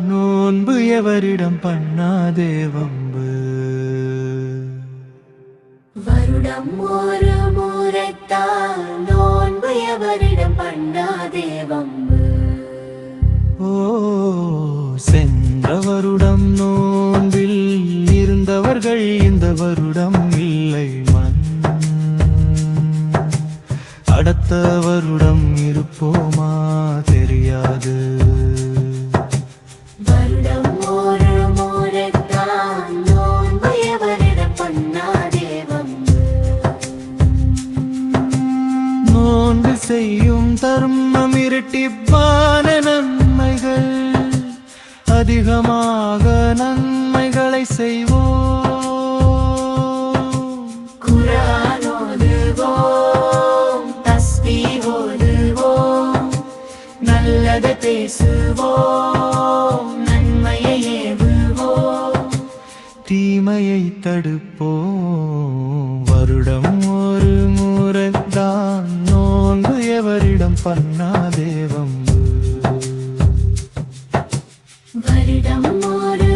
நோன்பு எவரிடம் பண்ணாதே வம்பு. வருடம் ஒரு முறைத்தான் நோன்பு எவரிடம் பண்ணாதே வம்பு. ஓ சென்ற வருடம் நோன்பில் இருந்தவர்கள் இந்த வருடம் இல்லை மண். அடுத்த வருடம் இருப்போமா தெரியாது. வருடம் ஒரு முறைத்தான் நோன்பு எவரிடம் பண்ணாதே வம்பு. நோன்பு செய்யும் தர்மம் இரட்டிப்பான நன்மைகள், அதிகமாக நன்மைகளை செய்வோம். குர்ஆன் ஓதுவோம், தஸ்பீஹ் ஓதுவோம், நல்லதை பேசுவோம், நன்மையை ஏவுவோம், தீமையை தடுப்போம். வருடம் ஒரு முறைதான் நோன்பு எவரிடம் பண்ணாதே வம்பு. வருடம் ஒரு